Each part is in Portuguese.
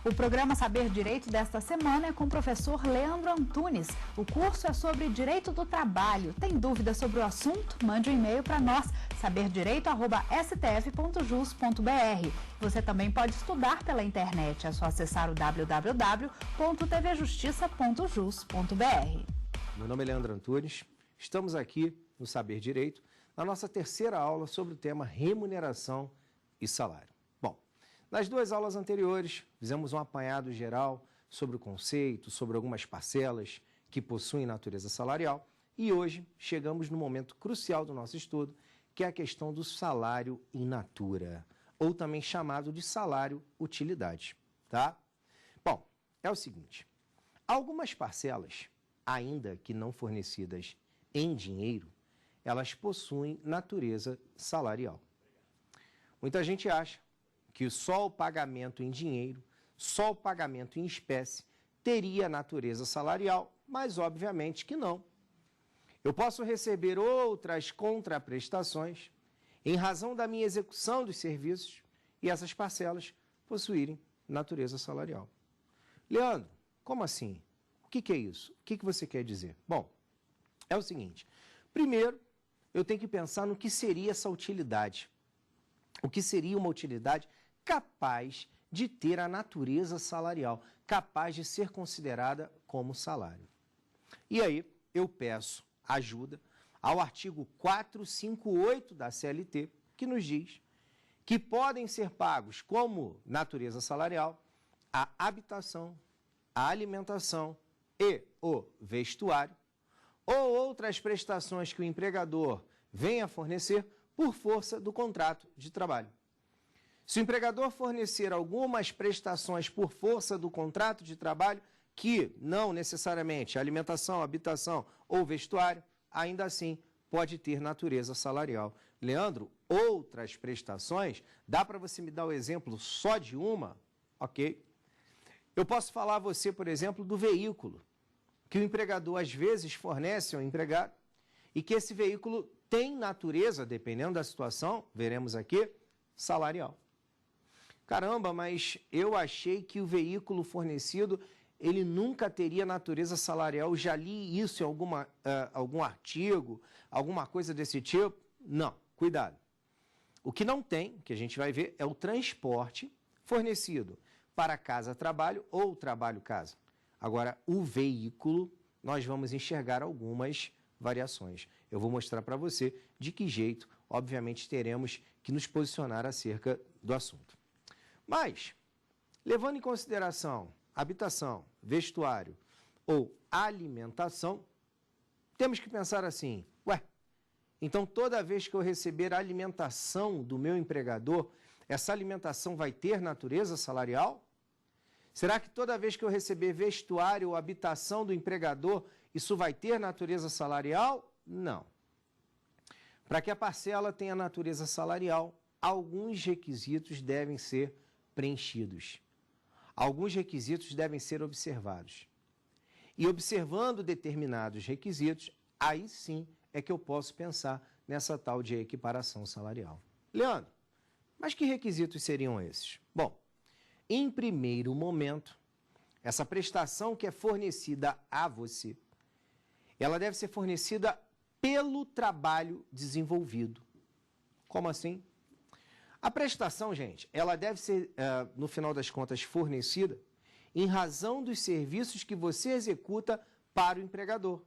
O programa Saber Direito desta semana é com o professor Leandro Antunes. O curso é sobre direito do trabalho. Tem dúvidas sobre o assunto? Mande um e-mail para nós, saberdireito@stf.jus.br. Você também pode estudar pela internet. É só acessar o www.tvjustiça.jus.br. Meu nome é Leandro Antunes. Estamos aqui no Saber Direito, na nossa terceira aula sobre o tema remuneração e salário. Bom, nas duas aulas anteriores, fizemos um apanhado geral sobre o conceito, sobre algumas parcelas que possuem natureza salarial e hoje chegamos no momento crucial do nosso estudo, que é a questão do salário in natura, ou também chamado de salário-utilidade, tá? Bom, é o seguinte, algumas parcelas, ainda que não fornecidas em dinheiro, elas possuem natureza salarial. Muita gente acha que só o pagamento em dinheiro, só o pagamento em espécie, teria natureza salarial, mas obviamente que não. Eu posso receber outras contraprestações em razão da minha execução dos serviços e essas parcelas possuírem natureza salarial. Leandro, como assim? O que é isso? O que você quer dizer? Bom, é o seguinte, primeiro eu tenho que pensar no que seria essa utilidade. O que seria uma utilidade capaz de ter a natureza salarial, capaz de ser considerada como salário. E aí eu peço ajuda ao artigo 458 da CLT, que nos diz que podem ser pagos como natureza salarial a habitação, a alimentação e o vestuário, ou outras prestações que o empregador venha fornecer por força do contrato de trabalho. Se o empregador fornecer algumas prestações por força do contrato de trabalho, que não necessariamente alimentação, habitação ou vestuário, ainda assim pode ter natureza salarial. Leandro, outras prestações, dá para você me dar o exemplo só de uma? Ok. Eu posso falar a você, por exemplo, do veículo, que o empregador às vezes fornece ao empregado e que esse veículo tem natureza, dependendo da situação, veremos aqui, salarial. Caramba, mas eu achei que o veículo fornecido, ele nunca teria natureza salarial. Eu já li isso em algum artigo, alguma coisa desse tipo? Não, cuidado. O que não tem, que a gente vai ver, é o transporte fornecido para casa-trabalho ou trabalho-casa. Agora, o veículo, nós vamos enxergar algumas variações. Eu vou mostrar para você de que jeito, obviamente, teremos que nos posicionar acerca do assunto. Mas, levando em consideração habitação, vestuário ou alimentação, temos que pensar assim, então toda vez que eu receber a alimentação do meu empregador, essa alimentação vai ter natureza salarial? Será que toda vez que eu receber vestuário ou habitação do empregador, isso vai ter natureza salarial? Não. Para que a parcela tenha natureza salarial, alguns requisitos devem ser preenchidos. Alguns requisitos devem ser observados. E observando determinados requisitos, aí sim é que eu posso pensar nessa tal de equiparação salarial. Leandro, mas que requisitos seriam esses? Bom, em primeiro momento, essa prestação que é fornecida a você, ela deve ser fornecida pelo trabalho desenvolvido. Como assim? A prestação, gente, ela deve ser, no final das contas, fornecida em razão dos serviços que você executa para o empregador.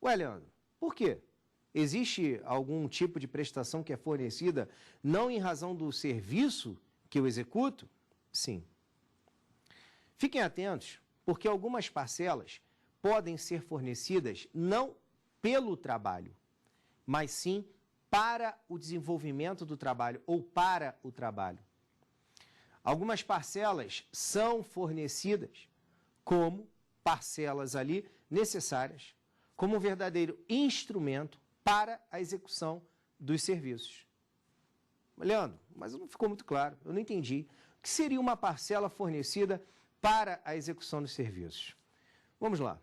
Ué, Leandro, por quê? Existe algum tipo de prestação que é fornecida não em razão do serviço que eu executo? Sim. Fiquem atentos, porque algumas parcelas podem ser fornecidas não pelo trabalho, mas sim para o desenvolvimento do trabalho ou para o trabalho. Algumas parcelas são fornecidas como parcelas ali necessárias, como um verdadeiro instrumento para a execução dos serviços. Leandro, mas não ficou muito claro, eu não entendi. O que seria uma parcela fornecida para a execução dos serviços? Vamos lá.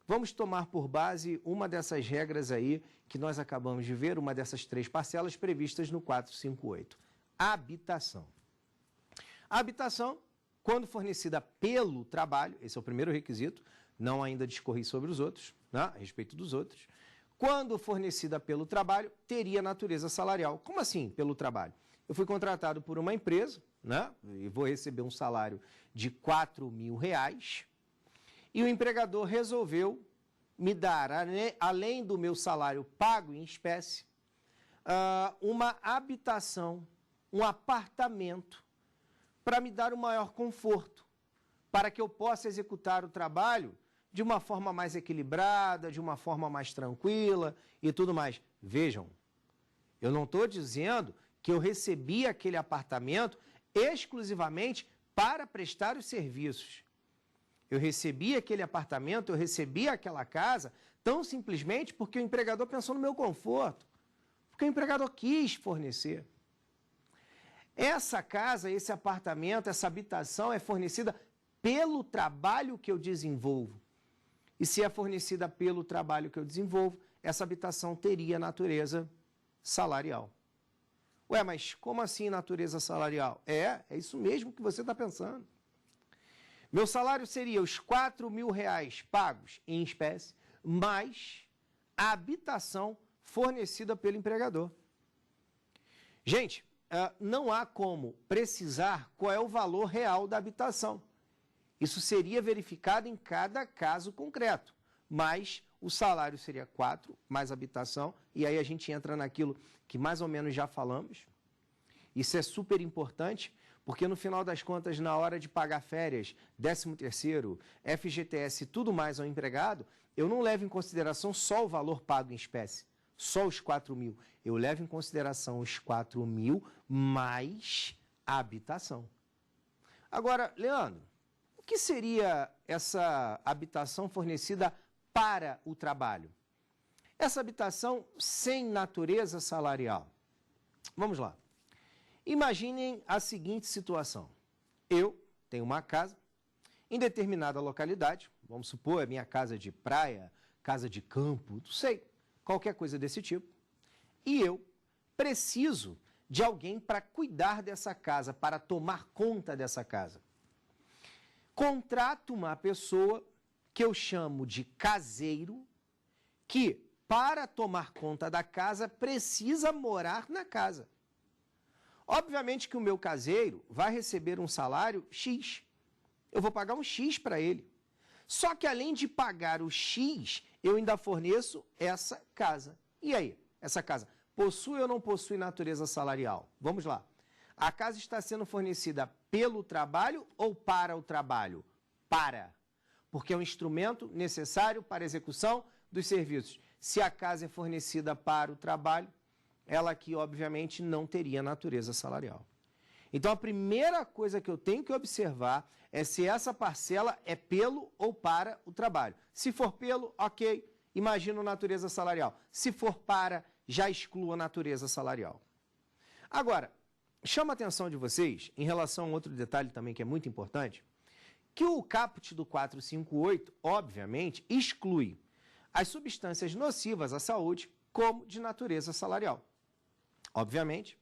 Vamos tomar por base uma dessas regras aí que nós acabamos de ver, uma dessas três parcelas previstas no 458. A habitação. A habitação, quando fornecida pelo trabalho, esse é o primeiro requisito, não ainda discorri sobre os outros, né, a respeito dos outros. Quando fornecida pelo trabalho, teria natureza salarial. Como assim, pelo trabalho? Eu fui contratado por uma empresa, né, e vou receber um salário de R$4.000, e o empregador resolveu me dar, além do meu salário pago em espécie, uma habitação, um apartamento, para me dar um maior conforto, para que eu possa executar o trabalho de uma forma mais equilibrada, de uma forma mais tranquila e tudo mais. Vejam, eu não estou dizendo que eu recebi aquele apartamento exclusivamente para prestar os serviços. Eu recebi aquele apartamento, eu recebi aquela casa tão simplesmente porque o empregador pensou no meu conforto, porque o empregador quis fornecer. Essa casa, esse apartamento, essa habitação é fornecida pelo trabalho que eu desenvolvo. E se é fornecida pelo trabalho que eu desenvolvo, essa habitação teria natureza salarial. Ué, mas como assim natureza salarial? É isso mesmo que você está pensando. Meu salário seria os R$4.000 pagos em espécie, mais a habitação fornecida pelo empregador. Gente, não há como precisar qual é o valor real da habitação. Isso seria verificado em cada caso concreto, mas o salário seria 4 mais habitação, e aí a gente entra naquilo que mais ou menos já falamos. Isso é super importante, porque no final das contas, na hora de pagar férias, 13º, FGTS e tudo mais ao empregado, eu não levo em consideração só o valor pago em espécie, só os 4.000. Eu levo em consideração os 4.000 mais a habitação. Agora, Leandro, o que seria essa habitação fornecida para o trabalho? Essa habitação sem natureza salarial. Vamos lá. Imaginem a seguinte situação. Eu tenho uma casa em determinada localidade, vamos supor, a minha casa de praia, casa de campo, não sei, qualquer coisa desse tipo, e eu preciso de alguém para cuidar dessa casa, para tomar conta dessa casa. Contrato uma pessoa que eu chamo de caseiro, que, para tomar conta da casa, precisa morar na casa. Obviamente que o meu caseiro vai receber um salário X. Eu vou pagar um X para ele. Só que além de pagar o X, eu ainda forneço essa casa. E aí, essa casa possui ou não possui natureza salarial? Vamos lá. A casa está sendo fornecida pelo trabalho ou para o trabalho? Para. Porque é um instrumento necessário para a execução dos serviços. Se a casa é fornecida para o trabalho, ela aqui, obviamente, não teria natureza salarial. Então, a primeira coisa que eu tenho que observar é se essa parcela é pelo ou para o trabalho. Se for pelo, ok, imagino natureza salarial. Se for para, já excluo a natureza salarial. Agora, chama a atenção de vocês, em relação a outro detalhe também que é muito importante, que o caput do 458, obviamente, exclui as substâncias nocivas à saúde como de natureza salarial. Obviamente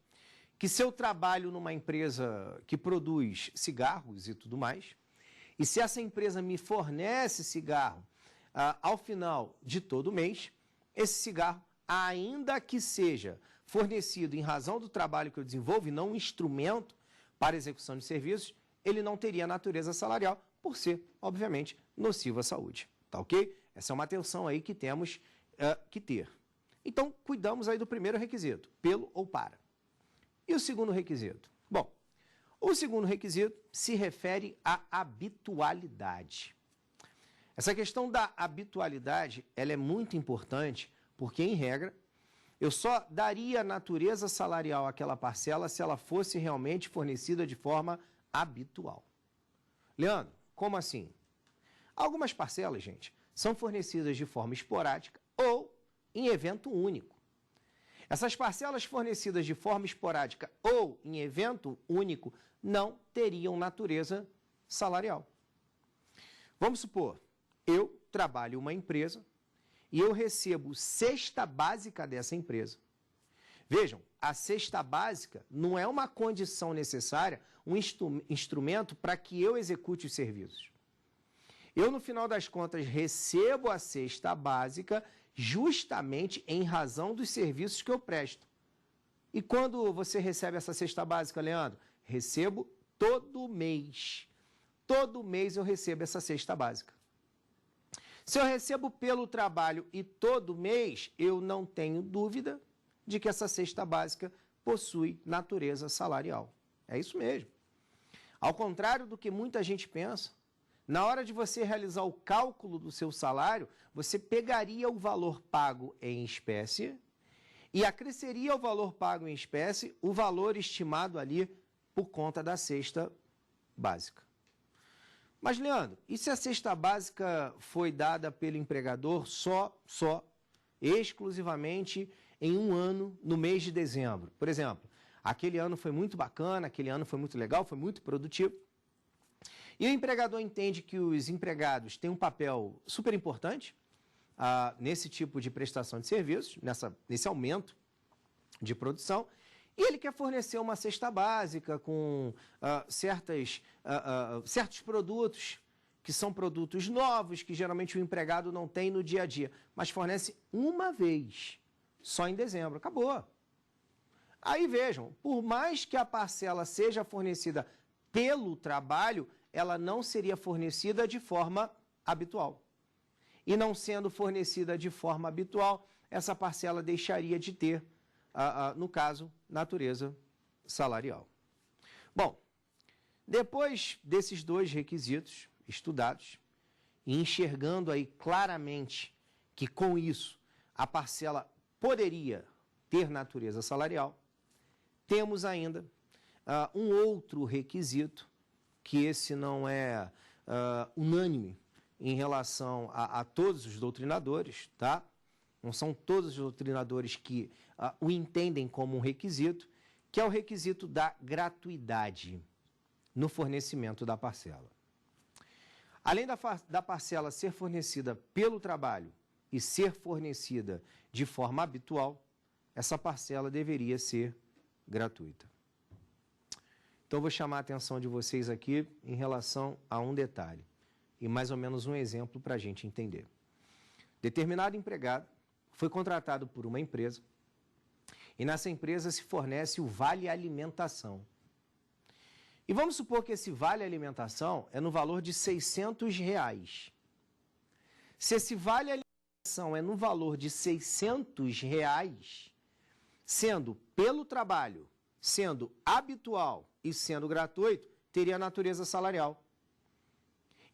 que se eu trabalho numa empresa que produz cigarros e tudo mais, e se essa empresa me fornece cigarro ao final de todo mês, esse cigarro, ainda que seja fornecido em razão do trabalho que eu desenvolvo e não um instrumento para execução de serviços, ele não teria natureza salarial por ser, obviamente, nocivo à saúde. Tá ok? Essa é uma atenção aí que temos que ter. Então, cuidamos aí do primeiro requisito, pelo ou para. E o segundo requisito? Bom, o segundo requisito se refere à habitualidade. Essa questão da habitualidade, ela é muito importante, porque, em regra, eu só daria natureza salarial àquela parcela se ela fosse realmente fornecida de forma habitual. Leandro, como assim? Algumas parcelas, gente, são fornecidas de forma esporádica ou em evento único. Essas parcelas fornecidas de forma esporádica ou em evento único não teriam natureza salarial. Vamos supor, eu trabalho em uma empresa e eu recebo cesta básica dessa empresa. Vejam, a cesta básica não é uma condição necessária, um instrumento para que eu execute os serviços. Eu, no final das contas, recebo a cesta básica justamente em razão dos serviços que eu presto. E quando você recebe essa cesta básica, Leandro? Recebo todo mês. Todo mês eu recebo essa cesta básica. Se eu recebo pelo trabalho e todo mês, eu não tenho dúvida de que essa cesta básica possui natureza salarial. É isso mesmo. Ao contrário do que muita gente pensa, na hora de você realizar o cálculo do seu salário, você pegaria o valor pago em espécie e acresceria ao valor pago em espécie o valor estimado ali por conta da cesta básica. Mas, Leandro, e se a cesta básica foi dada pelo empregador exclusivamente em um ano, no mês de dezembro? Por exemplo, aquele ano foi muito bacana, aquele ano foi muito legal, foi muito produtivo. E o empregador entende que os empregados têm um papel super importante nesse tipo de prestação de serviços, nesse aumento de produção, e ele quer fornecer uma cesta básica com certos produtos, que são produtos novos, que geralmente o empregado não tem no dia a dia, mas fornece uma vez, só em dezembro. Acabou. Aí vejam, por mais que a parcela seja fornecida pelo trabalho, ela não seria fornecida de forma habitual. E não sendo fornecida de forma habitual, essa parcela deixaria de ter, no caso, natureza salarial. Bom, depois desses dois requisitos estudados, e enxergando aí claramente que com isso a parcela poderia ter natureza salarial, temos ainda um outro requisito, que esse não é unânime em relação a todos os doutrinadores, tá? Não são todos os doutrinadores que o entendem como um requisito, que é o requisito da gratuidade no fornecimento da parcela. Além da parcela ser fornecida pelo trabalho e ser fornecida de forma habitual, essa parcela deveria ser gratuita. Então, vou chamar a atenção de vocês aqui em relação a um detalhe e mais ou menos um exemplo para a gente entender. Determinado empregado foi contratado por uma empresa e nessa empresa se fornece o vale alimentação. E vamos supor que esse vale alimentação é no valor de R$600. Se esse vale alimentação é no valor de R$600, sendo pelo trabalho, sendo habitual e sendo gratuito, teria natureza salarial.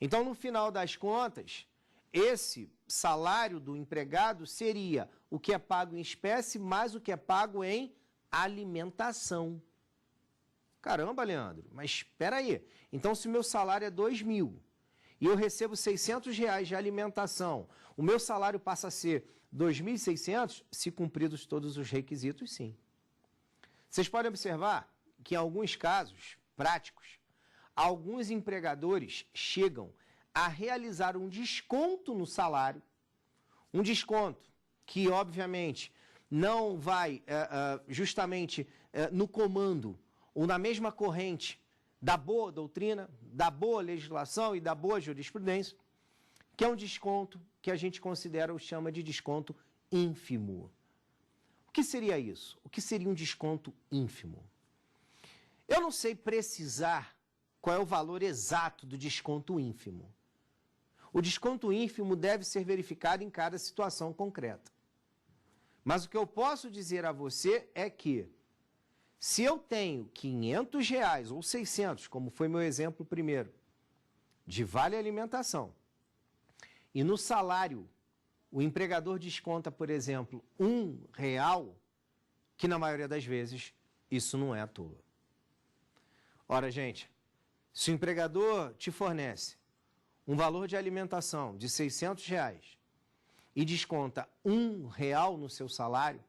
Então, no final das contas, esse salário do empregado seria o que é pago em espécie mais o que é pago em alimentação. Caramba, Leandro, mas espera aí. Então, se o meu salário é 2.000 e eu recebo R$600 de alimentação, o meu salário passa a ser 2.600, se cumpridos todos os requisitos, sim. Vocês podem observar que em alguns casos práticos, alguns empregadores chegam a realizar um desconto no salário, um desconto que, obviamente, não vai justamente no comando ou na mesma corrente da boa doutrina, da boa legislação e da boa jurisprudência, que é um desconto que a gente considera ou chama de desconto ínfimo. O que seria isso? O que seria um desconto ínfimo? Eu não sei precisar qual é o valor exato do desconto ínfimo. O desconto ínfimo deve ser verificado em cada situação concreta. Mas o que eu posso dizer a você é que, se eu tenho R$500 ou 600, como foi meu exemplo primeiro, de vale alimentação, e no salário o empregador desconta, por exemplo, R$1, que na maioria das vezes isso não é à toa. Ora, gente, se o empregador te fornece um valor de alimentação de R$600 e desconta R$1 no seu salário,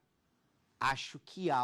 acho que há